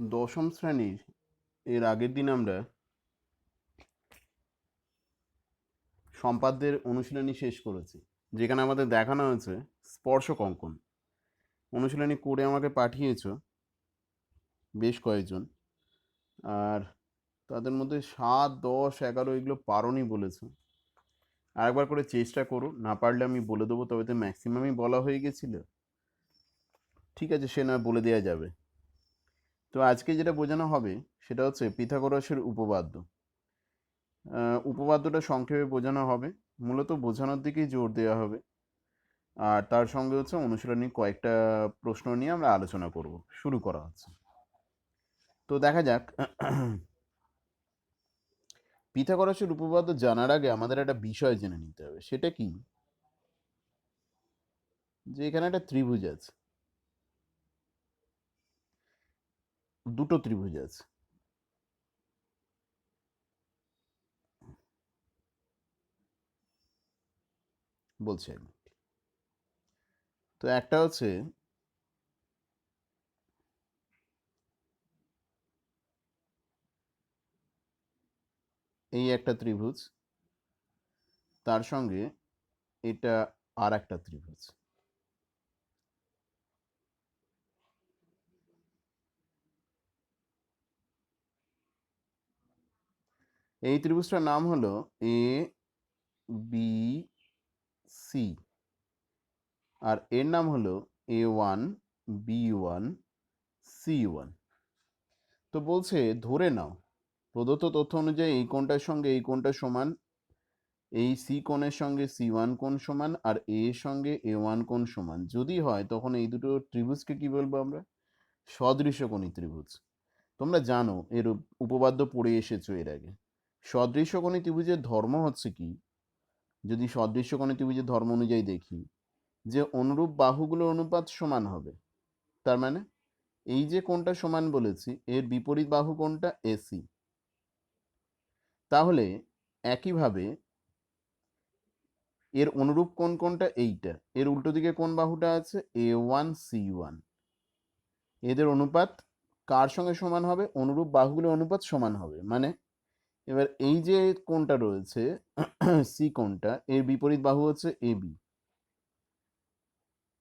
দশম শ্রেণীর এর আগের দিন আমরা সম্পাদ্যের অনুশীলনী শেষ করেছি, যেখানে আমাদের দেখানো হয়েছে স্পর্শক অঙ্কন। অনুশীলনী করে আমাকে পাঠিয়েছ বেশ কয়েকজন, আর তাদের মধ্যে 7, 10, 11 এগুলো পারোনি বলেছে। আরেকবার করে চেষ্টা করো, না পারলে আমি বলে দেবো, তবে তো ম্যাক্সিমামই বলা হয়ে গেছিল। ঠিক আছে, সে নয় বলে দেওয়া যাবে। তো আজকে যেটা বোঝানো হবে সেটা হচ্ছে পিথাগোরাসের উপপাদ্য। উপপাদ্যটা সংক্ষেপে বোঝানো হবে, মূলত বোঝানোর দিকেই জোর দেওয়া হবে। আর তার সঙ্গে হচ্ছে অনুশীলনী কয়েকটা প্রশ্ন নিয়ে আমরা আলোচনা করব। শুরু করা হচ্ছে। তো দেখা যাক। পিথাগোরাসের উপপাদ্য জানার আগে আমাদের একটা বিষয় জেনে নিতে হবে। সেটা কি? যে এখানে একটা ত্রিভুজ আছে, দুটো ত্রিভুজ আছে। বলছি আমি, তো একটা হচ্ছে এই একটা ত্রিভুজ, তার সঙ্গে এটা আর একটা ত্রিভুজ। এই ত্রিভুজটার নাম হলো এ বি সি, আর এর নাম হলো A1 B1 C1। তো বলছে ধরে নাও প্রদত্ত তথ্য অনুযায়ী এই কোণটার সঙ্গে এই কোণটা সমান, এই সি কোণের সঙ্গে C1 কোণ সমান, আর এ এর সঙ্গে A1 কোণ সমান। যদি হয় তখন এই দুটো ত্রিভুজকে কি বলবো আমরা? সদৃশকোণী ত্রিভুজ। তোমরা জানো, এর উপপাদ্য পড়ে এসেছো এর আগে। সদৃশকোণী ত্রিভুজের ধর্ম হচ্ছে কি? যদি সদৃশকোণী ত্রিভুজের ধর্ম অনুযায়ী দেখি, যে অনুরূপ বাহুগুলোর অনুপাত সমান হবে। তার মানে এই যে কোণটা সমান বলেছি, এর বিপরীত বাহু কোণটা এসি। তাহলে একইভাবে এর অনুরূপ কোণ কোনটা? এইটা। এর উল্টো দিকে কোন বাহুটা আছে? A1 C1। এদের অনুপাত কার সঙ্গে সমান হবে? অনুরূপ বাহুগুলোর অনুপাত সমান হবে। মানে এবার এই যে কোণটা রয়েছে সি কোণটা, এর বিপরীত বাহু হচ্ছে AB।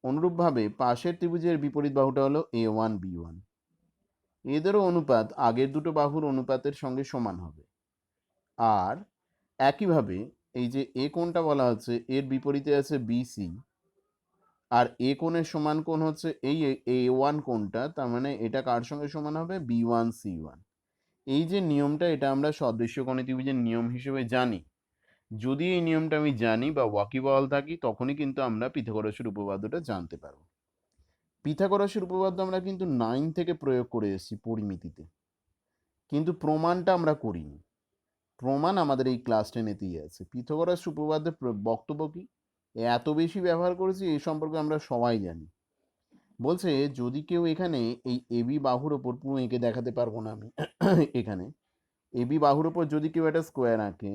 অনুরূপভাবে পাশের ত্রিভুজের বিপরীত বাহুটা হলো A1 B1। এদেরও অনুপাত আগের দুটো বাহুর অনুপাতের সঙ্গে সমান হবে। আর একইভাবে এই যে এ কোণটা বলা হচ্ছে, এর বিপরীতে আছে BC, আর এ কোণের সমান কোণ হচ্ছে এই A1 কোণটা। তার মানে এটা কার সঙ্গে সমান হবে? B1 C1। এই যে নিয়মটা, এটা আমরা সদৃশ্যকোণী ত্রিভুজের নিয়ম হিসেবে জানি। যদি এই নিয়মটা আমি জানি বা ওয়াকিবহাল থাকি, তখনই কিন্তু আমরা পিথাগোরাসের উপপাদ্যটা জানতে পারবো। পিথাগোরাসের উপপাদ্য আমরা কিন্তু 9 থেকে প্রয়োগ করে এসেছি পরিমিতিতে, কিন্তু প্রমাণটা আমরা করিনি। প্রমাণ আমাদের এই ক্লাস 10-তেই আছে। পিথাগোরাস উপপাদ্যের বক্তব্য কি? এত বেশি ব্যবহার করেছি, এই সম্পর্কে আমরা সবাই জানি। বলছে যদি কেউ এখানে এই এবি বাহুর ওপর, পুরো এঁকে দেখাতে পারবো না আমি, এখানে এবি বাহুর ওপর যদি কেউ একটা স্কোয়ার আঁকে,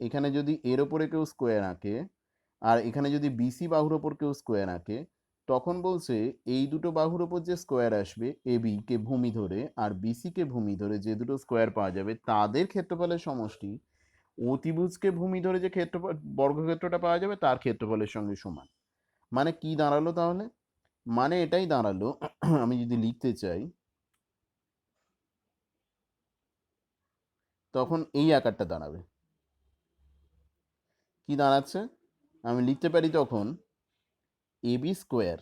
এখানে যদি এর ওপরে কেউ স্কোয়ার আঁকে, আর এখানে যদি বিসি বাহুর ওপর কেউ স্কোয়ার আঁকে, তখন বলছে এই দুটো বাহুর ওপর যে স্কোয়ার আসবে, এবি কে ভূমি ধরে আর বিসি কে ভূমি ধরে যে দুটো স্কোয়ার পাওয়া যাবে, তাদের ক্ষেত্রফলের সমষ্টি অতিভুজকে ভূমি ধরে যে ক্ষেত্রফল বর্গক্ষেত্রটা পাওয়া যাবে তার ক্ষেত্রফলের সঙ্গে সমান। মানে কি দাঁড়ালো তাহলে? মানে এটাই দাঁড়ালো, আমি যদি লিখতে চাই তখন এই আকারটা দাঁড়াবে। কি দাঁড়াচ্ছে? আমি লিখতে পারি তখন এবি স্কোয়ার,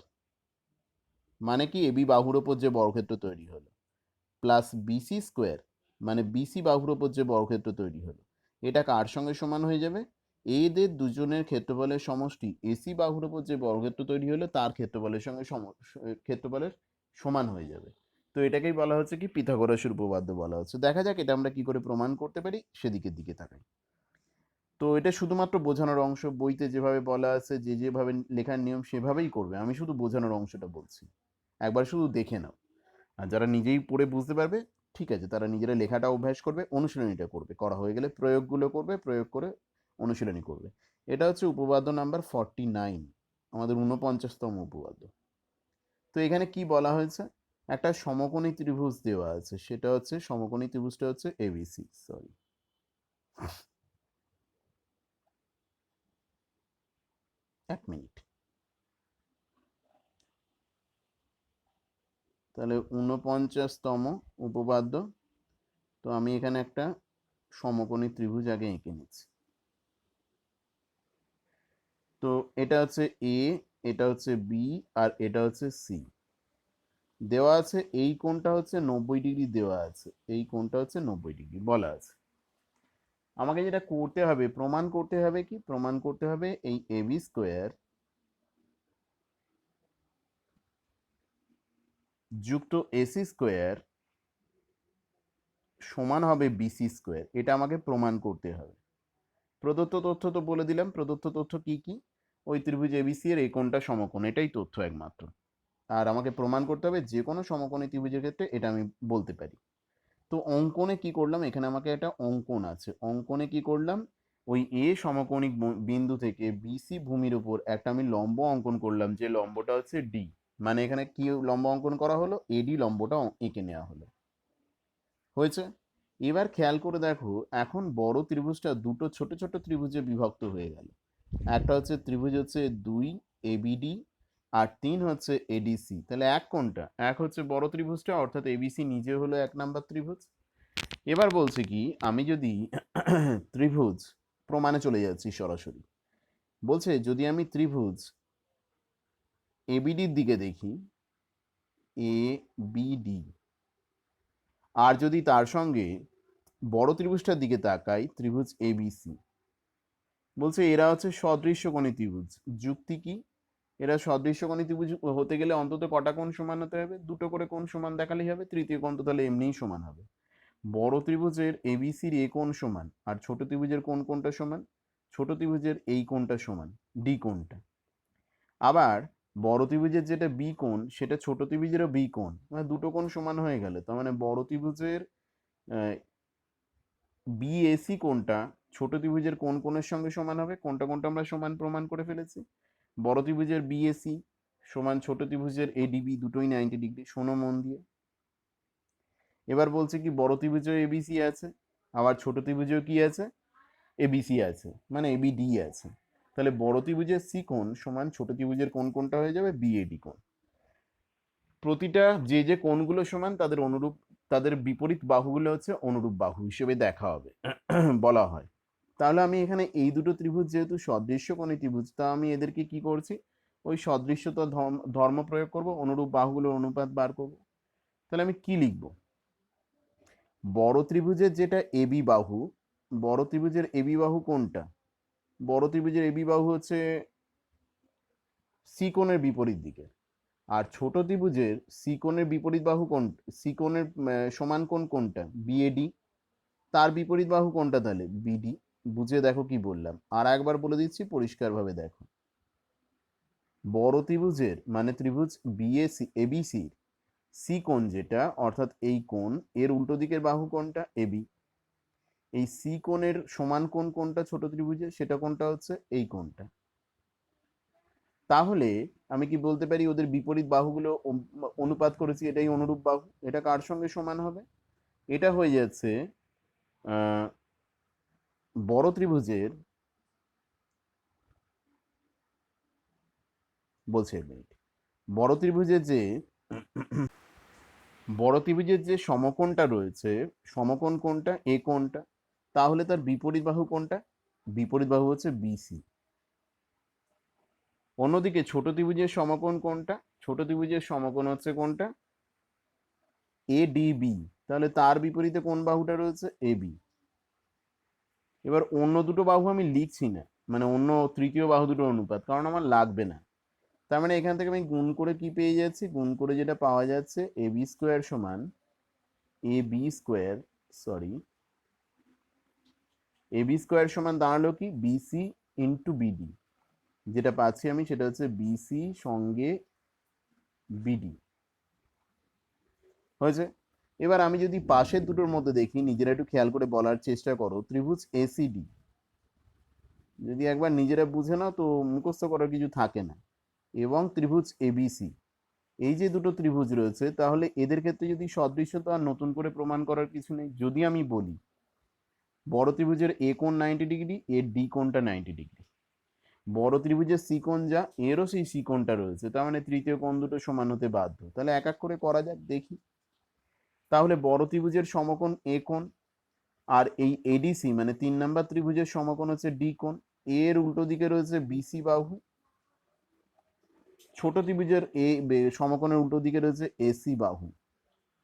মানে কি এবি বাহুর ওপর যে বর্গক্ষেত্র তৈরি হলো, প্লাস বিসি স্কোয়ার, মানে বিসি বাহুর ওপর যে বর্গক্ষেত্র তৈরি হলো, এটা কার সঙ্গে সমান হয়ে যাবে? এদের দুজনের ক্ষেত্রফলের সমষ্টি এসি বাহুর ওপর যে বর্গক্ষেত্র তৈরি হলো তার ক্ষেত্রফলের সঙ্গে ক্ষেত্রফলের সমান হয়ে যাবে। তো এটাকেই বলা হচ্ছে কি? পিথাগোরাসের উপপাদ্য বলা হচ্ছে। দেখা যাক এটা আমরা কি করে প্রমাণ করতে পারি, সেদিকের দিকে তাকাই। তো এটা শুধুমাত্র বোঝানোর অংশ। বইতে যেভাবে বলা আছে, যে যেভাবে লেখার নিয়ম সেভাবেই করবে। আমি শুধু বোঝানোর অংশটা বলছি, একবার শুধু দেখে নাও। আর যারা নিজেই পড়ে বুঝতে পারবে, ঠিক আছে, তারা নিজেরা লেখাটা অভ্যাস করবে, অনুশীলনীটা করবে, করা হয়ে গেলে প্রয়োগগুলো করবে, প্রয়োগ করে অনুশীলনী করবে। এটা হচ্ছে উপপাদ্য নাম্বার 49, আমাদের 49তম উপপাদ্য। তো এখানে কি বলা হয়েছে? একটা সমকোণী ত্রিভুজ দেওয়া আছে, সেটা হচ্ছে সমকোণী ত্রিভুজটা হচ্ছে এবিসি। সরি, এক মিনিট। তাহলে 49তম উপপাদ্য। তো আমি এখানে একটা সমকোণী ত্রিভুজ আগে এঁকে নিচ্ছি। তো এটা হচ্ছে এ, এটা হচ্ছে বি, আর এটা হচ্ছে সি। দেওয়া আছে এই কোণটা হচ্ছে 90 ডিগ্রি দেওয়া আছে, এই কোণটা হচ্ছে 90 ডিগ্রি বলা আছে। আমাকে যেটা করতে হবে, প্রমাণ করতে হবে কি, প্রমাণ করতে হবে এই এবি স্কোয়ার যুক্ত এসি স্কোয়ার সমান হবে বিসি স্কোয়ার। এটা আমাকে প্রমাণ করতে হবে। প্রদত্ত তথ্য তো বলে দিলাম, প্রদত্ত তথ্য কি কি, ওই ত্রিভুজ এবিসি এর এই কোণটা সমকোণ, এটাই তথ্য একমাত্র। আর আমাকে প্রমাণ করতে হবে যে কোনো সমকোণী ত্রিভুজের ক্ষেত্রে এটা আমি বলতে পারি। তো অঙ্কনে কি করলাম, এখানে আমাকে একটা অঙ্কন আছে, অঙ্কনে কি করলাম, ওই এ সমকোণিক বিন্দু থেকে বিসি ভূমির উপর একটা আমি লম্ব অঙ্কন করলাম, যে লম্বটা হচ্ছে ডি। মানে এখানে কি লম্ব অঙ্কন করা হলো, এডি লম্বটা এঁকে নেওয়া হলো। হয়েছে। এবার খেয়াল করে দেখো, এখন বড় ত্রিভুজটা দুটো ছোট ছোট ত্রিভুজে বিভক্ত হয়ে গেল। একটা হচ্ছে ত্রিভুজ হচ্ছে 2 এবিডি, আর 3 হচ্ছে এডিসি। তাহলে এক কোনটা, এক হচ্ছে বড় ত্রিভুজটা, অর্থাৎ এবিসি নিজে হলো 1 নাম্বার ত্রিভুজ। এবার বলছে কি, আমি যদি ত্রিভুজ প্রমাণে চলে যাচ্ছি সরাসরি। বলছে যদি আমি ত্রিভুজ এবিডির দিকে দেখি, এ বিডি, আর যদি তার সঙ্গে বড় ত্রিভুজটার দিকে তাকাই, ত্রিভুজ এবিসি, বলছে এরা হচ্ছে সদৃশ্যকোণী ত্রিভুজ। যুক্তি কি, এরা সদৃশ্যকোণী ত্রিভুজ হতে গেলে অন্তত কটা কোণ সমান হতে হবে, দুটো করে কোণ সমান দেখালেই হবে, তৃতীয় কোণ তো তাহলে এমনিই সমান হবে। বড় ত্রিভুজের এবিসির এ কোণ সমান, আর ছোট ত্রিভুজের কোন কোণটা সমান, ছোট ত্রিভুজের এই কোণটা সমান, ডি কোণটা। আবার বড় ত্রিভুজের যেটা বি কোণ, সেটা ছোট ত্রিভুজেরও বি কোণ, মানে দুটো কোণ সমান হয়ে গেলে তার মানে বড় ত্রিভুজের বিএসি কোণটা ছোট ত্রিভুজের কোন কোণের সঙ্গে সমান হবে, কোনটা কোনটা আমরা সমান প্রমাণ করে ফেলেছি। বড় ত্রিভুজের বিএসি সমান ছোট ত্রিভুজের এডিবি, দুটোই 90 ডিগ্রি, শোনো মন দিয়ে। এবার বলছে কি, বড় ত্রিভুজেও এবিসি আছে, আবার ছোট ত্রিভুজেও কি আছে, এবিসি আছে, মানে এবিডি আছে। তাহলে বড় ত্রিভুজের সি কোণ সমান ছোট ত্রিভুজের কোন কোণটা হয়ে যাবে, বিএডি কোণ। প্রতিটা যে যে কোণগুলো সমান তাদের অনুরূপ, তাদের বিপরীত বাহুগুলো হচ্ছে অনুরূপ বাহু হিসেবে দেখা হবে, বলা হয়। তাহলে আমি এখানে এই দুটো ত্রিভুজ যেহেতু সদৃশ্যকোণী ত্রিভুজ, তা আমি এদেরকে কি করছি, ওই সদৃশ্যতা ধর্ম প্রয়োগ করব, অনুরূপ বাহুগুলোর অনুপাত বার করব। তাহলে আমি কি লিখব, বড় ত্রিভুজের যেটা এবি বাহু, বড় ত্রিভুজের এবি বাহু কোনটা, বড় ত্রিভুজের এবি বাহু হচ্ছে সি কোণের বিপরীত দিকে। আর ছোট ত্রিভুজের সি কোণের বিপরীত বাহু কোন, সি কোণের সমান কোণ কোনটা, বিএডি। তার বিপরীত বাহু কোনটা তাহলে, বিডি। বুঝে দেখো কি বললাম, আর একবার বলে দিচ্ছি পরিষ্কারভাবে দেখো। বড় ত্রিভুজের মানে ত্রিভুজ বিএসি এবিসি সি কোণ যেটা, অর্থাৎ এই কোণ, এর উল্টো দিকের বাহু কোনটা, এবি। এই সি কোণের সমান কোণ কোনটা ছোট ত্রিভুজের, সেটা কোনটা হচ্ছে এই কোণটা। তাহলে আমি কি বলতে পারি, ওদের বিপরীত বাহুগুলো অনুপাত করেছি, এটাই অনুরূপ বাহু। এটা কার সঙ্গে সমান হবে, এটা হয়ে যাচ্ছে বড় ত্রিভুজের, বলছে এক মিনিট, বড় ত্রিভুজের যে বড় ত্রিভুজের যে সমকোণটা রয়েছে, সমকোণ কোণটা, এ কোণটা, তাহলে তার বিপরীত বাহু কোনটা, বিপরীত বাহু হচ্ছে বিসি। অন্যদিকে ছোট ত্রিভুজের সমকোণ কোনটা, ছোট ত্রিভুজের সমকোণ হচ্ছে কোনটা, এডিবি। তাহলে তার বিপরীতে কোন বাহুটা রয়েছে, এবি। এবার অন্য দুটো বাহু আমি লিখছি না, মানে অন্য তৃতীয় বাহু দুটো অনুপাত, কারণ আমার লাগবে না। তার মানে এখান থেকে আমি গুণ করে কি পেয়ে যাচ্ছি, গুণ করে যেটা পাওয়া যাচ্ছে, এবি স্কোয়ার সমান AB square, sorry, AB square সমান দাঁড়ালো কি, বিসি ইন্টু বিডি। যেটা পাচ্ছি আমি সেটা হচ্ছে বিসি সঙ্গে বিডি। হয়েছে। এবার আমি যদি পাশের দুটোর মধ্যে দেখি, নিজেরা একটু খেয়াল করে বলার চেষ্টা করো, ত্রিভুজ এসিডি যদি একবার নিজেরা বুঝে নাও তো মুখস্থ করার কিছু থাকে না, এবং ত্রিভুজ এবিসি, এই যে দুটো ত্রিভুজ রয়েছে, তাহলে এদের ক্ষেত্রে যদি সদৃশ্য, তো আর নতুন করে প্রমাণ করার কিছু নেই। যদি আমি বলি বড় ত্রিভুজের এ কোণ 90 ডিগ্রি, এর ডি কোণটা 90 ডিগ্রি, বড় ত্রিভুজের সি কোণ যা, এরও সেই সি কোণটা রয়েছে, তার মানে তৃতীয় কোণ দুটো সমান হতে বাধ্য। তাহলে এক এক করে করা যাক, দেখি। তাহলে বড় ত্রিভুজের সমকোণ এ কোণ, আর এই এডিসি মানে 3 নম্বর ত্রিভুজের সমকোণ হচ্ছে ডি কোণ, এর উল্টো দিকে রয়েছে বিসি বাহু। ছোট ত্রিভুজের সমকোণের উল্টো দিকে রয়েছে এসি বাহু।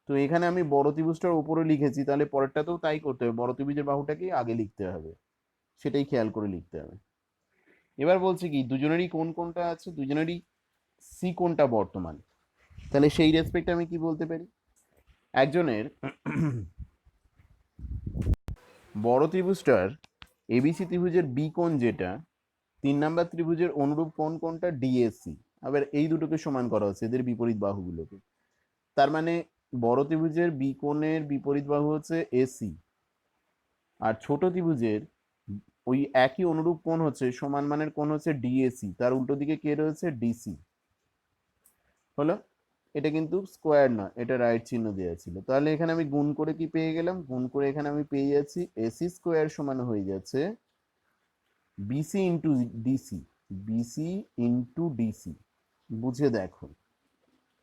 তো এখানে আমি বড় ত্রিভুজটার উপরে লিখেছি, তাহলে পরেরটাতেও তাই করতে হবে, বড় ত্রিভুজের বাহুটাকেই আগে লিখতে হবে, সেটাই খেয়াল করে লিখতে হবে। এবার বলছে কি, দুজনেরই কোন কোনটা আছে, দুজনেরই সি কোনটা বর্তমান। তাহলে সেই রেসপেক্টে আমি কি বলতে পারি, একজনের বড় ত্রিভুজটার এবিসি ত্রিভুজের বি কোণ যেটা, 3 নম্বর ত্রিভুজের অনুরূপ কোণ কোনটা, ডিএসি। আবার এই দুটোকে সমান করা হচ্ছে, এদের বিপরীত বাহুগুলোকে। তার মানে বড় ত্রিভুজের বি কোণের বিপরীত বাহু হচ্ছে এসি, আর ছোট ত্রিভুজের ওই একই অনুরূপ কোণ হচ্ছে সমান মানের কোণ হচ্ছে ডিএসি, তার উল্টো দিকে কে রয়েছে, ডিসি। হলো, এটা কিন্তু স্কোয়ার না, এটা রাইট চিহ্ন দেওয়া ছিল। তাহলে এখানে আমি গুণ করে কি পেয়ে গেলাম, গুণ করে এখানে আমি পেয়ে যাচ্ছি এসি স্কোয়ার সমান হয়ে যাচ্ছে BC into DC, BC into DC. বুঝে দেখো।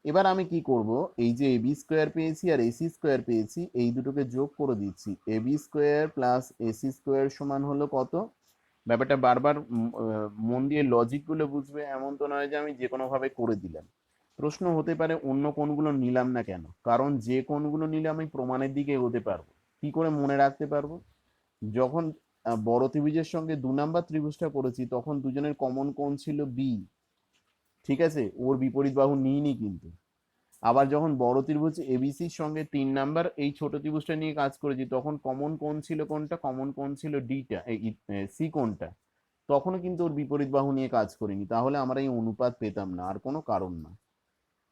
এবার আমি কি করব, এই যে এবি স্কোয়ার পেয়েছি আর এসি স্কোয়ার পেয়েছি, এই দুটোকে যোগ করে দিচ্ছি। AB square plus AC square সমান হলো কত। ব্যাপারটা বারবার মন দিয়ে লজিকগুলো বুঝবে, এমন তো নয় যে আমি যে কোনোভাবে করে দিলাম। প্রশ্ন হতে পারে অন্য কোণগুলো নিলাম না কেন, কারণ যে কোণগুলো নিলে আমি প্রমাণের দিকে এগোতে পারবো। কি করে মনে রাখতে পারবো, যখন বড় ত্রিভুজের সঙ্গে 2 নম্বর ত্রিভুজটা করেছি, তখন দুজনের কমন কোণ ছিল বি, ঠিক আছে, ওর বিপরীত বাহু নিইনি কিন্তু। আবার যখন বড় ত্রিভুজ এবিসির সঙ্গে 3 নম্বর এই ছোট ত্রিভুজটা নিয়ে কাজ করেছি, তখন কমন কোণ ছিল কোনটা, কমন কোণ ছিল ডিটা, সি কোণটা, তখনও কিন্তু ওর বিপরীত বাহু নিয়ে কাজ করিনি, তাহলে আমরা এই অনুপাত পেতাম না, আর কোনো কারণ না।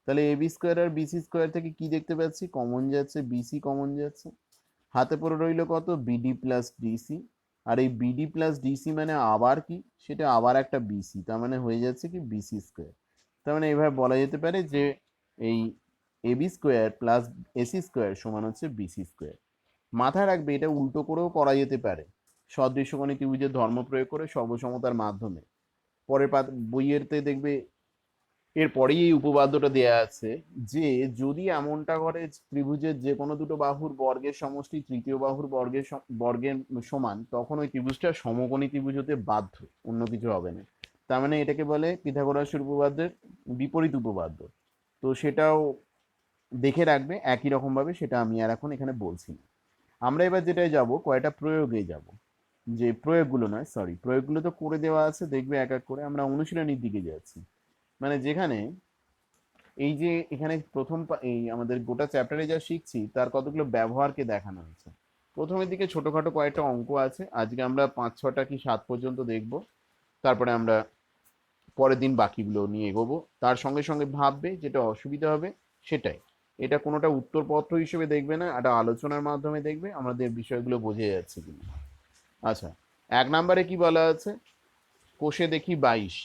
তাহলে এবি স্কোয়ার আর বিসি স্কোয়ার থেকে কি দেখতে পাচ্ছি, কমন যাচ্ছে, বিসি কমন যাচ্ছে, হাতে পড়ে রইল কত, বিডি প্লাস ডিসি। আর এই বিডি প্লাস ডিসি মানে আবার কি, সেটা আবার একটা বিসি, তার মানে হয়ে যাচ্ছে কি বিসি স্কোয়ার। তার মানে এইভাবে বলা যেতে পারে যে এই AB square plus AC square সমান হচ্ছে বিসি স্কোয়ার। মাথায় রাখবে, এটা উল্টো করেও করা যেতে পারে, সদৃশ্যকোণী ত্রিভুজের ধর্ম প্রয়োগ করে সর্বসমতার মাধ্যমে। পরের বইয়েরতে দেখবে এরপরেই এই উপপাদ্যটা দেয়া আছে যে যদি এমনটা করে ত্রিভুজের যে কোনো দুটো বাহুর বর্গের সমষ্টি তৃতীয় বাহুর বর্গের সমান, তখন ওই ত্রিভুজটা সমকোণী ত্রিভুজ হতে বাধ্য, অন্য কিছু হবে না। তার মানে এটাকে বলে পিথাগোরাসের উপপাদ্যের বিপরীত উপপাদ্য। তো সেটাও দেখে রাখবে একই রকম ভাবে, সেটা আমি আর এখন এখানে বলছি না। আমরা এবার যেটাই যাব, কয়টা প্রয়োগে যাব, যে প্রয়োগগুলো নয়, সরি, প্রয়োগগুলো তো করে দেওয়া আছে, দেখবে এক এক করে। আমরা অনুশীলনীর দিকে যাচ্ছি, মানে যেখানে এই যে এখানে প্রথম এই আমাদের গোটা চ্যাপ্টারে যা শিখছি তার কতগুলো ব্যবহারকে দেখানো হয়েছে। প্রথমের দিকে ছোটখাটো কয়েকটা অঙ্ক আছে, আজকে আমরা 5-6টা কি 7 পর্যন্ত দেখব, তারপরে আমরা পরের দিন বাকিগুলো নিয়ে এগোবো। তার সঙ্গে সঙ্গে ভাববে, যেটা অসুবিধা হবে সেটাই, এটা কোনোটা উত্তরপত্র হিসেবে দেখবে না, এটা আলোচনার মাধ্যমে দেখবে আমাদের বিষয়গুলো বোঝা যাচ্ছে কিনা। আচ্ছা, 1 নম্বরে কি বলা আছে, কোষে দেখি 22।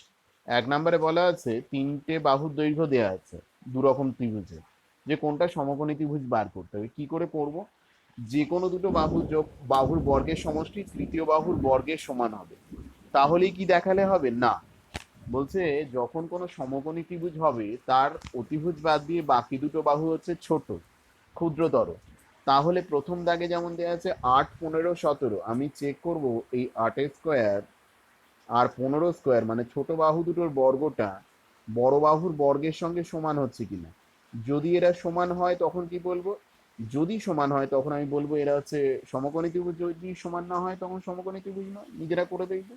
1 নম্বরে বলা আছে 3টে বাহুর দৈর্ঘ্য দেয়া আছে দুরকম ত্রিভুজে, যে কোনটা সমকোণী ত্রিভুজ বার করতে হবে। কি করে করব, যে কোনো দুটো বাহুর বর্গের সমষ্টি তৃতীয় বাহুর বর্গের সমান হবে, তাহলেই কি দেখালে হবে না। বলছে যখন কোনো সমকোণী ত্রিভুজ হবে তার অতিভুজ বাদ দিয়ে বাকি দুটো বাহু হচ্ছে ছোট, ক্ষুদ্রতর, তাহলে প্রথম দাগে যেমন দেওয়া আছে 8, 15, 17, আমি চেক করব এই 8 স্কোয়ার আর 15 স্কোয়ার মানে ছোট বাহু দুটোর বর্গটা বড় বাহুর বর্গের সঙ্গে সমান হচ্ছে কিনা। যদি এরা সমান হয় তখন কি বলবো, যদি সমান হয় তখন আমি বলবো এরা হচ্ছে সমকোণী ত্রিভুজ, যদি সমান না হয় তখন সমকোণী ত্রিভুজ নয়। নিজেরা করে দেখবে।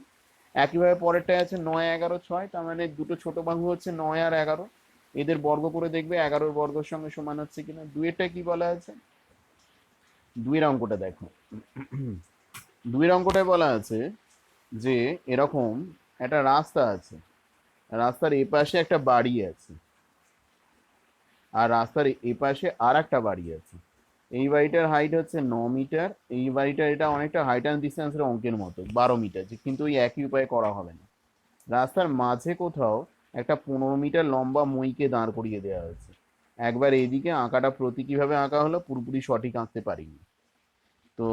একইভাবে পরেরটায় আছে 9, 11, 6, তার মানে দুটো ছোট বাহু হচ্ছে 9 আর 11, এদের বর্গ করে দেখবে 11-র বর্গের সঙ্গে সমান হচ্ছে কিনা। দুইয়েরটা কি বলা আছে, দুইয়ের অঙ্কটা দেখো। দুইয়ের অঙ্কটায় বলা আছে যে এরকম একটা রাস্তা আছে, রাস্তার এপাশে একটা বাড়ি আছে, আর রাস্তার এপাশে আর একটা বাড়ি আছে। এই বাড়িটার হাইট হচ্ছে 9 মিটার, এই বাড়িটার এটা অনেকটা হাইট অ্যান্ড ডিস্টেন্সের অঙ্কের মতো 12 মিটার, কিন্তু ওই একই উপায়ে করা হবে না। রাস্তার মাঝে কোথাও একটা 15 মিটার লম্বা মইকে দাঁড় করিয়ে দেওয়া হয়েছে। একবার এইদিকে আঁকাটা প্রতীকীভাবে আঁকা হলো, পুরোপুরি সঠিক আঁকতে পারিনি। তো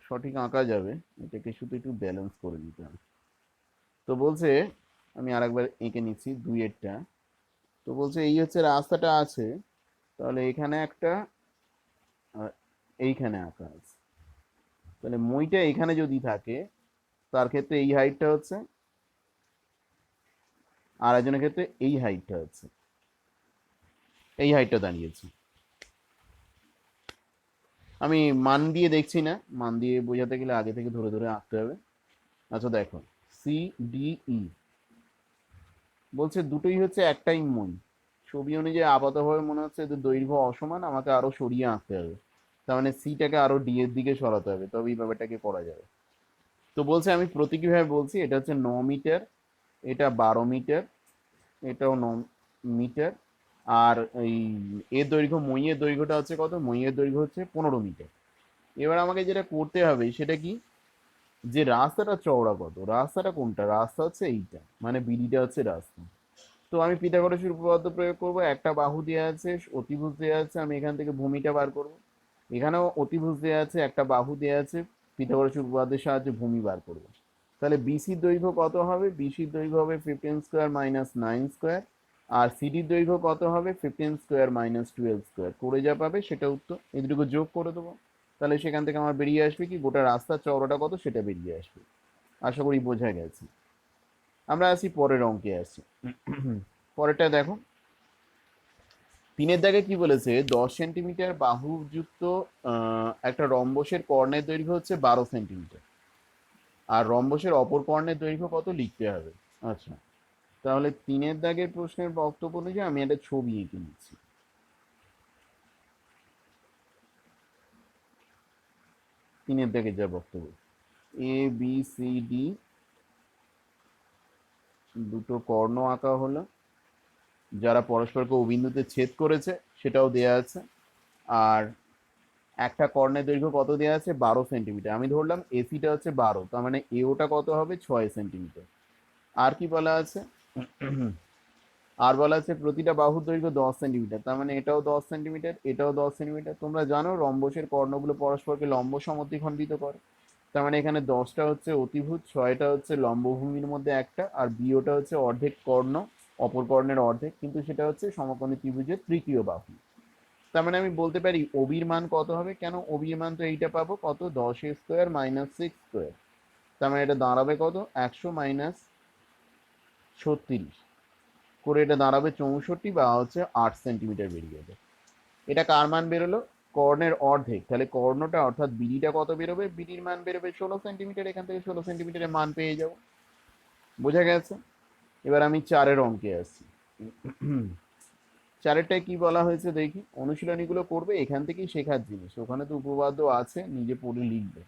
সঠিক আঁকা যাবে, এটাকে শুধু একটু ব্যালেন্স করে দিতে হবে। তো বলছে, আমি আরেকবার এঁকে নিচ্ছি দুইয়েরটা। তো বলছে এই হচ্ছে রাস্তাটা আছে, তাহলে এখানে একটা আর এইখানে আঁকা আছে। তাহলে মইটা এখানে যদি থাকে, তার ক্ষেত্রে এই হাইটটা হচ্ছে, আর একজনের ক্ষেত্রে এই হাইটটা হচ্ছে, এই হাইটটা দাঁড়িয়েছে। আমি মান দিয়ে দেখছি না, মান দিয়ে বোঝাতে গেলে আগে থেকে ধরে ধরে আঁকতে হবে। আচ্ছা দেখো, সি ডি ই বলছে দুটোই হচ্ছে একটাই মই। ছবি অনুযায়ী আপাতভাবে মনে হচ্ছে এদের দৈর্ঘ্য অসমান, আমাকে আরো সরিয়ে আঁকতে হবে। তার মানে সিটাকে আরো ডি এর দিকে সরাতে হবে, তবে এই ব্যাপারটাকে করা যাবে। তো বলছে, আমি প্রতীকীভাবে বলছি, এটা হচ্ছে 9 মিটার, এটা 12 মিটার, এটাও 9 মিটার। আর এই এর দৈর্ঘ্য, মইয়ের দৈর্ঘ্যটা হচ্ছে কত? মইয়ের দৈর্ঘ্য হচ্ছে 15 মিটার। এবার আমাকে যেটা করতে হবে সেটা কি, যে রাস্তাটা চওড়া কত, রাস্তাটা কোনটা, রাস্তা হচ্ছে এইটা, মানে বিডিটা হচ্ছে রাস্তা। তো আমি পিথাগোরাসের উপপাদ্য প্রয়োগ করব। একটা বাহু দেওয়া আছে, অতিভুজ দেওয়া আছে, আমি এখান থেকে ভূমিটা বার করব। এখানেও অতিভুজ দেওয়া আছে, একটা বাহু দেওয়া আছে, পিথাগোরাসের উপপাদ্যের সাহায্যে ভূমি বার করব। তাহলে বিসির দৈর্ঘ্য কত হবে? বিসির দৈর্ঘ্য হবে 15 স্কোয়ার মাইনাস 9 স্কোয়ার। আর সিডির দৈর্ঘ্য কত হবে? 15 স্কোয়ার মাইনাস 12 স্কোয়ার। করে যা পাবে সেটা উত্তর, এই দুটোকে যোগ করে দেবো। তাহলে সেখান থেকে আমার বেরিয়ে আসবে কি, গোটা রাস্তার চওড়াটা কত সেটা বেরিয়ে আসবে। আশা করি বোঝা গেছে। আমরা আসি পরের অঙ্কে আসি। পরেরটা দেখো, 3-এর দাগে কি বলেছে, 10 সেন্টিমিটার বাহুযুক্ত একটা রম্বসের কর্ণের দৈর্ঘ্য হচ্ছে 12 সেন্টিমিটার, আর রম্বসের অপর কর্ণের দৈর্ঘ্য কত লিখতে হবে। আচ্ছা, তাহলে 3-এর দাগের প্রশ্নের বক্তব্য অনুযায়ী আমি একটা ছবি এঁকে নিচ্ছি। 3-এর দাগের যা বক্তব্য, এ বি সি ডি দুটো কর্ণ আঁকা হলো, যারা পরস্পরকে অবিন্দুতে ছেদ করেছে সেটাও দেয়া আছে। আর একটা কর্ণের দৈর্ঘ্য কত দেওয়া আছে? 12 সেন্টিমিটার। আমি ধরলাম এসিটা হচ্ছে 12, তার মানে এওটা কত হবে? 6 সেন্টিমিটার। আর কি বলা আছে? আর বলা আছে প্রতিটা বাহুর দৈর্ঘ্য 10 সেন্টিমিটার, তার মানে এটাও 10 সেন্টিমিটার, এটাও 10 সেন্টিমিটার। তোমরা জানো রম্বসের কর্ণগুলো পরস্পরকে লম্ব সমদ্বিখণ্ডিত করে। তার মানে এখানে 10টা হচ্ছে অতিভুজ, 6টা হচ্ছে লম্বভূমির মধ্যে একটা, আর বিওটা হচ্ছে অর্ধেক কর্ণ, অপর কর্ণের অর্ধেক, কিন্তু সেটা হচ্ছে সমকোণী ত্রিভুজের তৃতীয় বাহু। তার মানে আমি বলতে পারি ওবির মান কত হবে? কেন ওবির মান তো এইটা পাবো, কত? 10 স্কোয়ার মাইনাস 6 স্কোয়ার। তার মানে এটা দাঁড়াবে কত? 100 মাইনাস 36 করে এটা দাঁড়াবে 64, বা হচ্ছে 8 সেন্টিমিটার বেরিয়ে যাবে। এটা কার মান বেরোলো? কর্ণের অর্ধেক। তাহলে কর্ণটা অর্থাৎ বিডিটা কত বেরোবে? বিডির মান বেরোবে 16 সেন্টিমিটার। এখান থেকে 16 সেন্টিমিটারের মান পেয়ে যাবো। বোঝা গেছে? এবার আমি 4-এর অঙ্কে আসছি। 4-এরটায় কি বলা হয়েছে দেখি, অনুশীলনীগুলো করবে, এখান থেকেই শেখার জিনিস, ওখানে তো উপপাদ্য আছে, নিজে পড়ে লিখবে।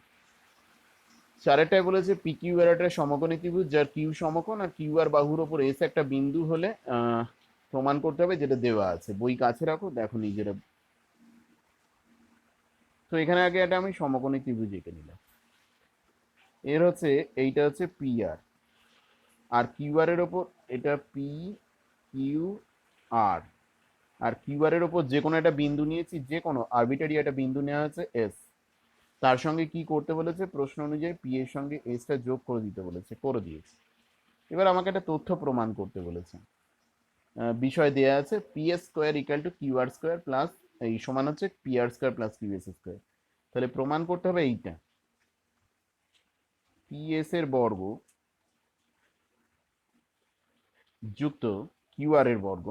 4-এরটায় বলেছে পি কিউ আর একটা সমকোণী ত্রিভুজ, যার কিউ সমকোণ আর কিউ আর বাহুর ওপর এস একটা বিন্দু হলে প্রমাণ করতে হবে, যেটা দেওয়া আছে। বই কাছে রাখো, দেখো নিজেরা। তো এখানে আগে একটা আমি সমকোণী ত্রিভুজ এঁকে নিলাম। এর হচ্ছে, এইটা হচ্ছে পি আর, আর কিউ আর এর ওপর এটা পি কিউ আর, আর কিউ আর এর ওপর যে কোনো একটা বিন্দু নিয়েছি, যে কোনো আরবিটারি একটা বিন্দু নেওয়া হচ্ছে এস। তার সঙ্গে কি করতে বলেছে? প্রশ্ন অনুযায়ী পি এর সঙ্গে এসটা যোগ করে দিতে বলেছে, করে দিয়েছে। এবার আমাকে একটা তথ্য প্রমাণ করতে বলেছে। বিষয় দেয়া আছে P S square equal to Q R square plus, এই সমান হচ্ছে P R square plus Q S square. তাহলে প্রমাণ করতে হবে এইটা, পি এস এর বর্গ যুক্ত কিউ আর এর বর্গ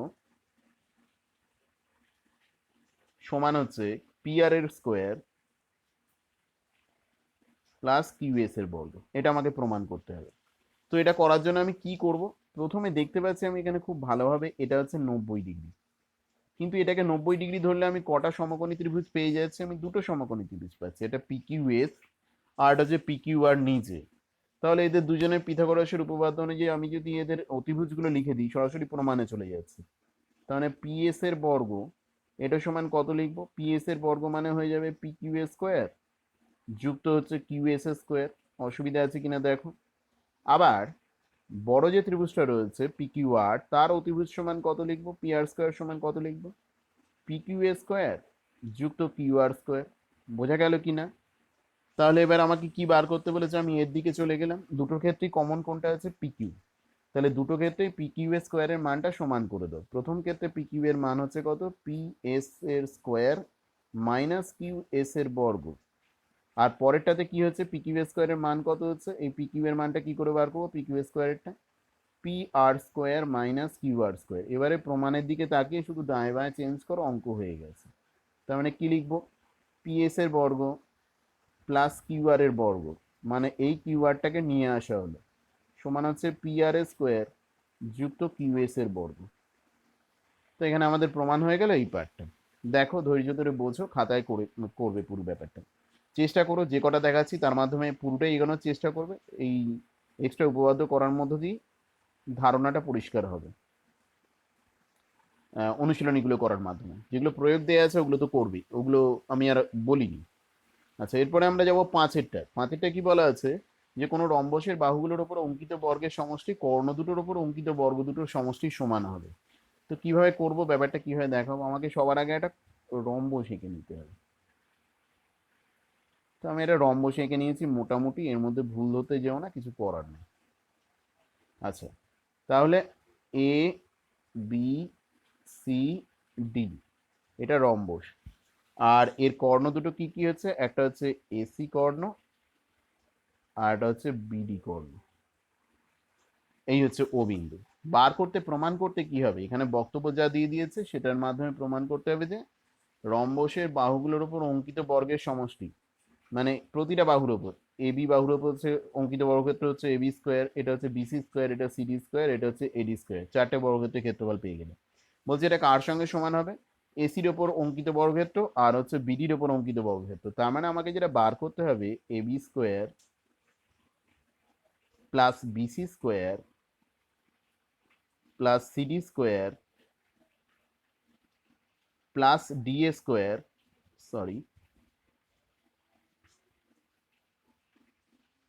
সমান হচ্ছে পি আর এর স্কোয়ার প্লাস কিউ এস এর বর্গ। এটা আমাকে প্রমাণ করতে হবে। তো এটা করার জন্য আমি কি করব? প্রথমে দেখতে পাচ্ছি আমি এখানে খুব ভালোভাবে, এটা হচ্ছে 90 ডিগ্রি, কিন্তু এটাকে 90 ডিগ্রি ধরলে আমি কটা সমকোণী ত্রিভুজ পেয়ে যাচ্ছি? আমি দুটো সমকোণী ত্রিভুজ পাচ্ছি, এটা পি কিউ এস আর এটা হচ্ছে পি কিউ আর নিচে। তাহলে এদের দুজনের পিথাগোরাসের উপপাদ্য অনুযায়ী আমি যদি এদের অতিভুজগুলো লিখে দিই, সরাসরি প্রমাণে চলে যাচ্ছে। তাহলে পি এস এর বর্গ এটা সমান কত লিখবো? পি এস এর বর্গ মানে হয়ে যাবে পি কিউ এস স্কোয়ার যুক্ত হচ্ছে কিউ এস স্কোয়ার। অসুবিধা আছে কিনা দেখো। আবার বড় যে ত্রিভুজটা রয়েছে পি কিউ আর, তার অতিভুজ সমান কত লিখবো? পি আর স্কোয়ার সমান কত লিখবো? পি কিউ এ স্কোয়ার যুক্ত কিউ আর স্কোয়ার। বোঝা গেল কি না? তাহলে এবার আমাকে কি বার করতে বলেছে? আমি এর দিকে চলে গেলাম, দুটোর ক্ষেত্রেই কমন কোনটা আছে? P Q. তাহলে দুটো ক্ষেত্রে পি কিউ এর স্কোয়ারের মানটা সমান করে দাও। প্রথম ক্ষেত্রে পি কিউ এর মান হচ্ছে কত? পি এস এর স্কোয়ার মাইনাস কিউ এস এর বর্গ। আর পরেরটাতে কি হচ্ছে? পি কিউ স্কোয়ারের মান কত হচ্ছে? এই পি কিউ এর মানটা কি করে বার করবো? P Q স্কোয়ারেরটা P R square minus Q R square. এবারে প্রমাণের দিকে তাকিয়ে শুধু দাঁয়ে বাঁয়ে চেঞ্জ করো, অঙ্ক হয়ে গেছে। তার মানে কি লিখবো? পি এস এর বর্গ প্লাস কিউ আর এর বর্গ, মানে এই কিউ আরটাকে নিয়ে আসা হলো, সমান হচ্ছে পি আর স্কোয়ার যুক্ত কিউ এস এর বর্গ। তো এখানে আমাদের প্রমাণ হয়ে গেল এই পার্টটা। দেখো, ধৈর্য ধরে বোঝো, খাতায় করে করবে পুরো ব্যাপারটা। চেষ্টা করো যে কটা দেখাচ্ছি তার মাধ্যমে পুরোটাই এগোনোর চেষ্টা করবে। এই এক্সট্রা উপপাদ্য করার মধ্য দিয়ে ধারণাটা পরিষ্কার হবে। অনুশীলনীগুলো করার মাধ্যমে যেগুলো প্রয়োগ দেওয়া আছে ওগুলো তো করবি, ওগুলো আমি আর বলিনি। আচ্ছা, এরপরে আমরা যাব পাঁচেরটা। পাঁচেরটা কি বলা আছে? যে কোনো রম্বসের বাহুগুলোর উপর অঙ্কিত বর্গের সমষ্টি কর্ণ দুটোর উপর অঙ্কিত বর্গ দুটোর সমষ্টি সমান হবে। তো কিভাবে করব, ব্যাপারটা কিভাবে দেখাবো? আমাকে সবার আগে একটা রম্বস এঁকে নিতে হবে। তো আমি একটা রম্বস এঁকে নিয়েছি মোটামুটি, এর মধ্যে ভুল হতে যেও না, কিছু করার নেই। আচ্ছা, তাহলে এ বি সি ডি এটা রম্বস। আর এর কর্ণ দুটো কি কি হচ্ছে? একটা হচ্ছে এসি কর্ণ আর একটা হচ্ছে বিডি কর্ণ। এই হচ্ছে ও বিন্দু। বার করতে, প্রমাণ করতে কি হবে? এখানে বক্তব্য যা দিয়ে দিয়েছে সেটার মাধ্যমে প্রমাণ করতে হবে যে রম্বসের বাহুগুলোর উপর অঙ্কিত বর্গের সমষ্টি, মানে প্রতিটা বাহুর উপর, এ বি বাহুর উপর হচ্ছে অঙ্কিত বর্গক্ষেত্র হচ্ছে এ বি স্কোয়ার, এটা হচ্ছে বিসি স্কোয়ার, এটা সিডি স্কোয়ার, এটা হচ্ছে এডি স্কোয়ার। চারটে বর্গক্ষেত্রের ক্ষেত্রফল পেয়ে গেলে বলছে এটা কার সঙ্গে সমান হবে? এসির ওপর অঙ্কিত বর্গক্ষেত্র আর হচ্ছে বিডির ওপর অঙ্কিত বর্গক্ষেত্র। তার মানে আমাকে যেটা বার করতে হবে, A B square plus BC square plus CD square plus D square, sorry,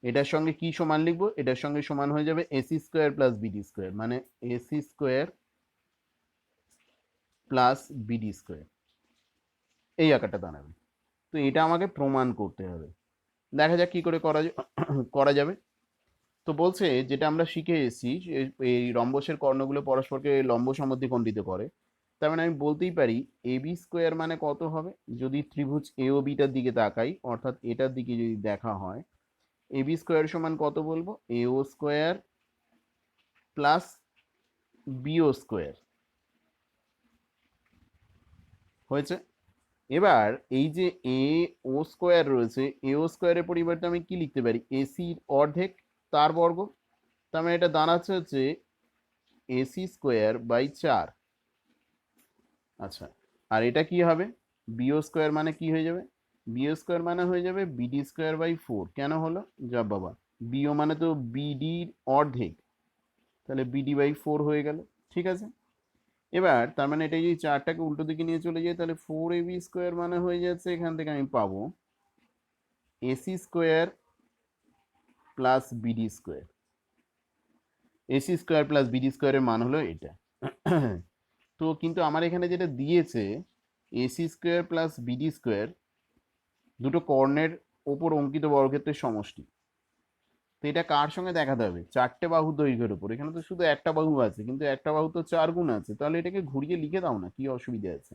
এটার সঙ্গে কি সমান লিখবো? এটার সঙ্গে সমান হয়ে যাবে AC square plus BD square, মানে AC square plus BD square, এই আকারটা দাঁড়াবে। তো এটা আমাকে প্রমাণ করতে হবে। দেখা যাক কি করে করা যাবে। তো বলছে যেটা আমরা শিখে এসেছি, এই রম্বসের কর্ণগুলো পরস্পরকে লম্ব সমদ্বিখণ্ডিত করে। তার মানে আমি বলতেই পারি এ বি স্কোয়ার মানে কত হবে? যদি ত্রিভুজ এ ও বিটার দিকে তাকাই, অর্থাৎ এটার দিকে যদি দেখা হয়, এ বি স্কোয়ার সমান কত বলবো? এ ও স্কোয়ার প্লাস বি ও স্কোয়ার হয়েছে। এবার এই যে এ ও স্কোয়ার রয়েছে, এ ও স্কোয়ারের পরিবর্তে আমি কি লিখতে পারি? এসির অর্ধেক তার বর্গ। তার মানে এটা দাঁড়াচ্ছে হচ্ছে এসি স্কোয়ার বাই 4। আচ্ছা, আর এটা কি হবে? বিও স্কোয়ার মানে কি হয়ে যাবে? বিও স্কোয়ার মানে হয়ে যাবে বিডি স্কোয়ার বাই 4। কেন হলো? যা বাবা, বিও মানে তো বিডির অর্ধেক, তাহলে বিডি বাই 4 হয়ে গেল। ঠিক আছে। এবার তার মানে এটা যদি 4টাকে উল্টো দিকে নিয়ে চলে যায়, তাহলে 4ab স্কোয়ার মানে হয়ে যাচ্ছে, এখান থেকে আমি পাবো AC square plus BD square. AC square plus BD স্কোয়ারের মান হলো এটা। তো কিন্তু আমার এখানে যেটা দিয়েছে AC square plus BD square দুটো কর্ণের ওপর অঙ্কিত বর্গক্ষেত্রের সমষ্টি। তো এটা কার সঙ্গে দেখাতে হবে? চারটে বাহু দৈর্ঘ্যের উপর। এখানে তো শুধু একটা বাহু আছে, কিন্তু একটা বাহু তো 4 গুণ আছে, তাহলে এটাকে ঘুরিয়ে লিখে দাও না, কি অসুবিধা আছে?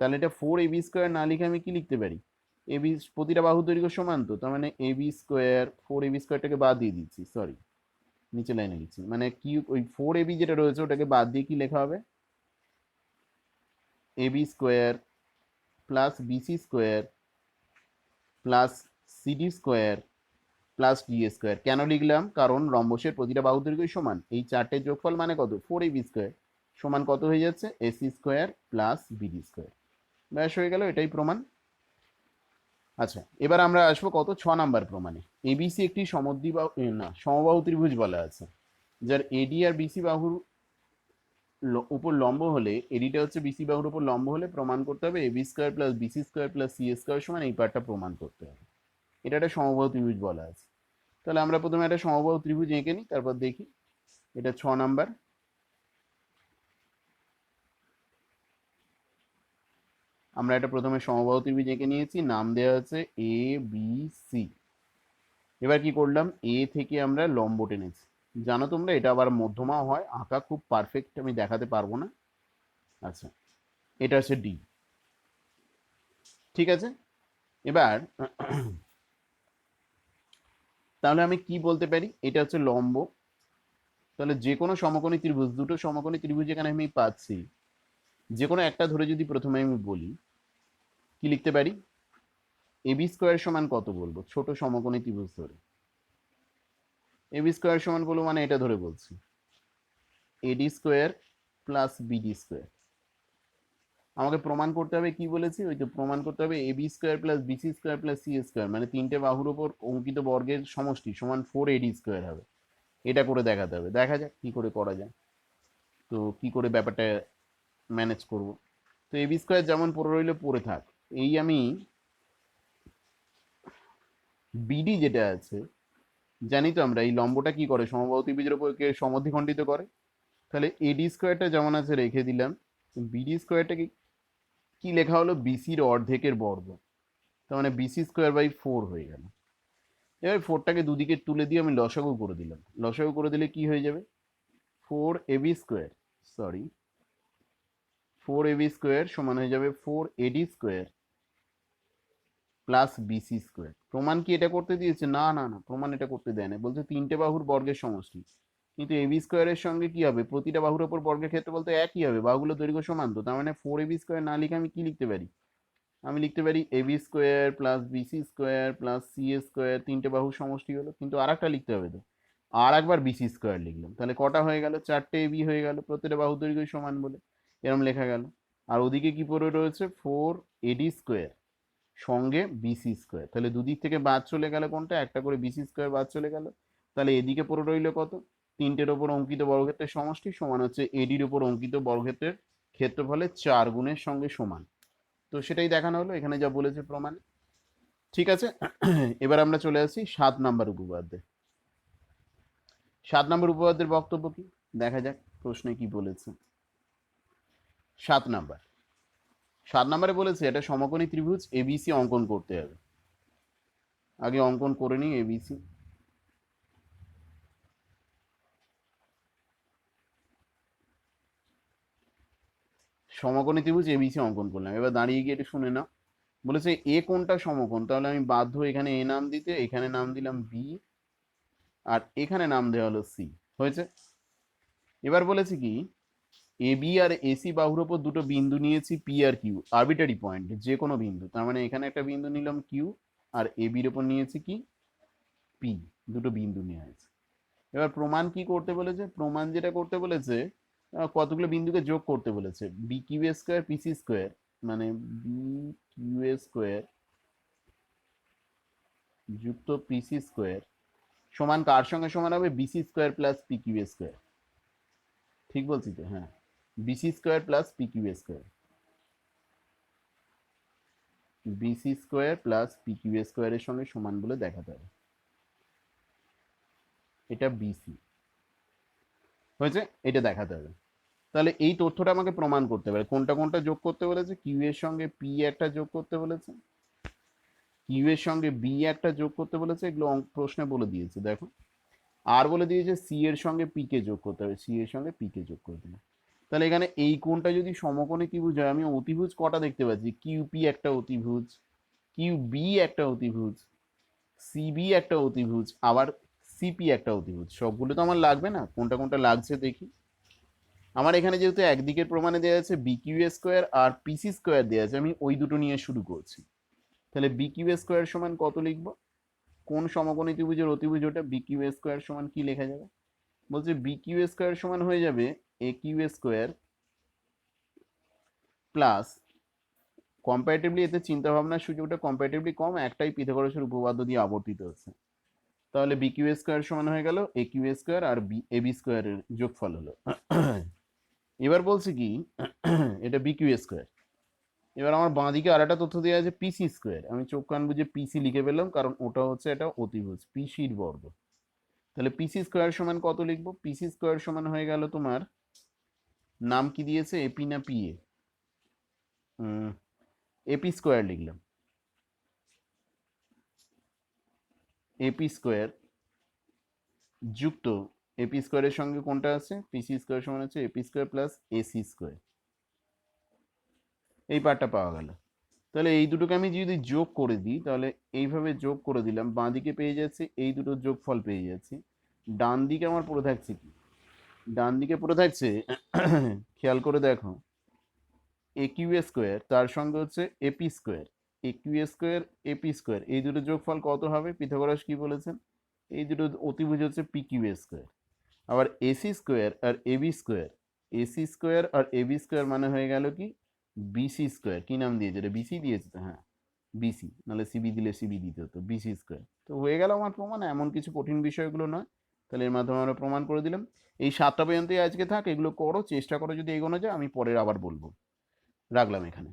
তাহলে এটা 4ab স্কোয়ার না লিখে আমি কি লিখতে পারি? এবি, প্রতিটা বাহু দৈর্ঘ্য সমান, তো তার মানে এবি স্কোয়ার, 4ab স্কোয়ারটাকে বাদ দিয়ে দিচ্ছি, সরি, নিচে লাইনে লিখছি, মানে কি ওই 4ab যেটা রয়েছে ওটাকে বাদ দিয়ে কি লেখা হবে? AB square plus BC square plus CD square plus D square. কেন লিখলাম? কারণ রম্বসের প্রতিটা বাহু দৈর্ঘ্যই সমান। এই চারটের যোগফল মানে কত? 4ab স্কোয়ার সমান কত হয়ে যাচ্ছে? AC square plus BD square. ব্যাস হয়ে গেল, এটাই প্রমাণ। আচ্ছা, এবার আমরা আসবো কত? 6 নাম্বার প্রমাণে। এবিসি একটি সমবাহু ত্রিভুজ বলা আছে, যার এডি আর বিসি বাহুর উপর লম্ব হলে, এডিটা হচ্ছে বিসি বাহুর উপর লম্ব হলে প্রমাণ করতে হবে AB square plus BC square plus C square সমান, এই পার্টটা প্রমাণ করতে হবে। এটা একটা সমবাহু ত্রিভুজ বলা আছে। তাহলে আমরা প্রথমে একটা সমবাহু ত্রিভুজ এঁকে নিই, তারপর দেখি। এটা 6 নাম্বার। আমরা এটা প্রথমে সমবাহু ত্রিভুজ এঁকে নিয়েছি, নাম দেওয়া আছে এ বি সি। এবার কি করলাম, এ থেকে আমরা লম্ব টেনেছি। জানো তোমরা এটা আবার মধ্যমাও হয়, আঁকা খুব পারফেক্ট আমি দেখাতে পারবো না। আচ্ছা, এটা হচ্ছে ডি। ঠিক আছে, এবার তাহলে আমি কি বলতে পারি, এটা হচ্ছে লম্ব। তাহলে যে কোনো সমকোণী ত্রিভুজ, দুটো সমকোণী ত্রিভুজ এখানে আমি পাচ্ছি, যে কোনো একটা ধরে যদি প্রথমে আমি বলি, কি লিখতে পারি, এবি স্কোয়ার সমান কত বলবো, ছোট সমকোণী ত্রিভুজ ধরে এবি স্কোয়ার সমান বলবো, মানে এটা ধরে বলছি এডি স্কোয়ার প্লাস বিডি স্কোয়ার। আমাকে প্রমাণ করতে হবে, কি বলেছি, ওই তো প্রমাণ করতে হবে AB square plus BC square plus C square, মানে তিনটে বাহুর ওপর অঙ্কিত বর্গের সমষ্টি সমান 4 এডি স্কোয়ার হবে। এটা করে দেখাতে হবে, দেখা যাক কি করে করা যায়। তো কি করে ব্যাপারটা ম্যানেজ করব। তো এবি স্কোয়ার যেমন পড়ে রইলে পড়ে থাক। এই আমি বিডি যেটা আছে, জানি তো আমরা এই লম্বটা কি করে, সমবাহু ত্রিভুজের উপর সমদ্বিখণ্ডিত করে। তাহলে এডি স্কোয়ারটা যেমন আছে রেখে দিলাম, বিডি স্কোয়ারটাকে কি লেখা হলো, বিসির অর্ধেকের বর্গ, তার মানে বিসি স্কোয়ার বাই 4 হয়ে গেল। এবার 4টাকে দুদিকে তুলে দিয়ে আমি লসাগু করে দিলাম। লসাগু করে দিলে কি হয়ে যাবে, 4ab square, sorry 4ab square সমান হয়ে যাবে 4ad square plus BC square. প্রমাণ কি এটা করতে দিয়েছে, না না না, প্রমাণ এটা করতে দেয় না, বলছে তিনটে বাহুর বর্গের সমষ্টি। কিন্তু এবি স্কোয়ারের সঙ্গে কি হবে, প্রতিটা বাহুর ওপর বর্গের ক্ষেত্রে বলতে একই হবে, বাহুগুলো দৈর্ঘ্য সমান, তো তার মানে 4ab স্কোয়ার না লিখে আমি কি লিখতে পারি, আমি লিখতে পারি AB square plus BC square plus C square, তিনটে বাহুর সমষ্টি হলো। কিন্তু আর একটা লিখতে হবে তো, আর একবার বিসি স্কোয়ার লিখলাম, তাহলে কটা হয়ে গেল, 4টে এবি হয়ে গেল, প্রতিটা বাহু দৈর্ঘ্য সমান বলে এরকম লেখা গেল। আর ওদিকে কি পড়ে রয়েছে, 4ad স্কোয়ার সঙ্গে বিসি স্কোয়ার, তাহলে দুদিক থেকে বাদ চলে গেল কোনটা, একটা করে বিসি স্কোয়ার বাদ চলে গেল। তাহলে এদিকে পড়ে রইল কত, তিনটের ওপর অঙ্কিত বর্গক্ষেত্রের সমষ্টি সমান হচ্ছে এডির ওপর অঙ্কিত বর্গক্ষেত্রের ক্ষেত্রফলের 4 গুণের সঙ্গে সমান। তো সেটাই দেখানো হলো এখানে যা বলেছে প্রমাণ। ঠিক আছে, এবার আমরা চলে আসি 7 নাম্বার উপপাদ্যে। 7 নম্বর উপপাদ্যের বক্তব্য কি, দেখা যাক প্রশ্নে কি বলেছে। 7 নাম্বার, 7 নাম্বারে বলেছে এটা সমকোণী ত্রিভুজ এবিসি অঙ্কন করতে হবে। আগে অঙ্কন করে নিই এবিসি। সমকোণী ত্রিভুজ এবিসি অঙ্কন করলাম, এবার দাঁড়িয়ে গিয়ে একটু শুনে নাও। বলেছে এ কোনটা সমকোণ, তাহলে আমি বাধ্য এখানে এ নাম দিতে, এখানে নাম দিলাম বি, আর এখানে নাম দেওয়া হলো সি। হয়েছে। এবার বলেছে কি, এ বি আর এসি বাহুর ওপর দুটো বিন্দু নিয়েছি P R Q, arbitrary point যে কোনো বিন্দু, তার মানে এখানে একটা বিন্দু নিলাম কিউ, আর এ বির ওপর নিয়েছি কি পি, দুটো বিন্দু নিয়ে আছে। এবার প্রমাণ কি করতে বলেছে, প্রমাণ যেটা করতে বলেছে, কতগুলো বিন্দুকে যোগ করতে বলেছে, B Q A square PC square, মানে বি কিউ এ স্কোয়ার যুক্ত পিসি স্কোয়ার সমান কার সঙ্গে সমান হবে, BC square plus P Q A square. ঠিক বলছি তো, হ্যাঁ, BC square plus P Q A square, BC square plus P Q A স্কোয়ারের সঙ্গে সমান বলে দেখাতে হবে। এটা বিসি হয়েছে, এটা দেখাতে হবে। তাহলে এই তথ্যটা আমাকে প্রমাণ করতে হবে, কোনটা কোনটা যোগ করতে বলেছে, কিউ এর সঙ্গে পি একটা যোগ করতে বলেছে, কিউ এর সঙ্গে বি একটা যোগ করতে বলেছে, এগুলো প্রশ্নে বলে দিয়েছে দেখো। আর বলে দিয়েছে সি এর সঙ্গে পি কে যোগ করতে হবে, সি এর সঙ্গে পি কে যোগ করতে হবে। তাহলে এখানে এই কোণটা যদি সমকোণী ত্রিভুজ হয়, আমি অতিভুজ কটা দেখতে পাচ্ছি, কিউ পি একটা অতিভুজ, কিউ বি একটা অতিভুজ, সিবি একটা অতিভুজ, আবার সিপি একটা অতিভুজ। সবগুলো তো আমার লাগবে না, কোনটা কোনটা লাগছে দেখি। আমার এখানে যেহেতু একদিকের প্রমাণে দেওয়া আছে বি কিউ স্কোয়ার আর পিসি স্কোয়ার দেওয়া আছে, আমি ওই দুটো নিয়ে শুরু করছি। তাহলে বি কিউ স্কোয়ার সমান কত লিখবো, কোন সমকোণী ত্রিভুজের অতিভুজ ওটা, বি কিউ স্কোয়ার সমান কি লেখা যাবে, বলছে বি কিউ স্কোয়ার সমান হয়ে যাবে এ কিউ স্কোয়ার প্লাস, কম্পারেটিভলি এতে চিন্তা ভাবনার সুযোগটা কম্পারেটিভলি কম, একটাই পিথাগোরাসের উপপাদ্য দিয়ে আবর্তিত হচ্ছে। তাহলে বি কিউ স্কোয়ার সমান হয়ে গেল এ Q square R B A B স্কোয়ারের যোগফল হলো। এবার বলছে কি, এটা বি কিউ স্কোয়ার। এবার আমার বাঁদিকে আর একটা তথ্য দেওয়া আছে পিসি স্কোয়ার, আমি চোখ কান বুঝে পিসি লিখে পেলাম, কারণ ওটা হচ্ছে এটা অতিভুজ পিসির বর্গ। তাহলে পিসি স্কোয়ার সমান কত লিখবো? পিসি স্কোয়ার সমান হয়ে গেল তোমার, নাম কি দিয়েছে, এপি না পিএ? এপি স্কোয়ার লিখলাম। এপি স্কোয়ার যুক্ত এপি স্কোয়ারের সঙ্গে কোনটা আছে, পিসি স্কোয়ার সমান হচ্ছে AP square plus AC square. এই পার্টটা পাওয়া গেল। তাহলে এই দুটোকে আমি যদি যোগ করে দিই, তাহলে এইভাবে যোগ করে দিলাম, বাঁ দিকে পেয়ে যাচ্ছি এই দুটো যোগফল পেয়ে যাচ্ছি। ডান দিকে আমার পড়ে থাকছে কি? ডান দিকে পড়ে থাকছে খেয়াল করে দেখো, এ কিউ স্কোয়ার তার সঙ্গে হচ্ছে এপি স্কোয়ার, এ কিউ স্কোয়ার এপি স্কোয়ার, এই দুটো যোগফল কত হবে? পিথাগোরাস কি বলেছেন? এই দুটো অতিভুজ হচ্ছে পি কিউ স্কোয়ার। আবার এসি স্কোয়ার আর এবি স্কোয়ার, এসি স্কোয়ার আর এবি স্কোয়ার মানে হয়ে গেল কি বিসি স্কোয়ার। কি নাম দিয়েছে এটা? বিসি দিয়েছে তো, হ্যাঁ বিসি, নাহলে সিবি দিলে সিবি দিতে হতো, বিসি স্কোয়ার। তো হয়ে গেল আমার প্রমাণ, এমন কিছু কঠিন বিষয়গুলো নয়। তাহলে এর মাধ্যমে আমরা প্রমাণ করে দিলাম। এই 7টা পর্যন্তই আজকে থাক, এগুলো করো, চেষ্টা করো যদি এগোনো যায়, আমি পরের আবার বলবো। রাখলাম এখানে।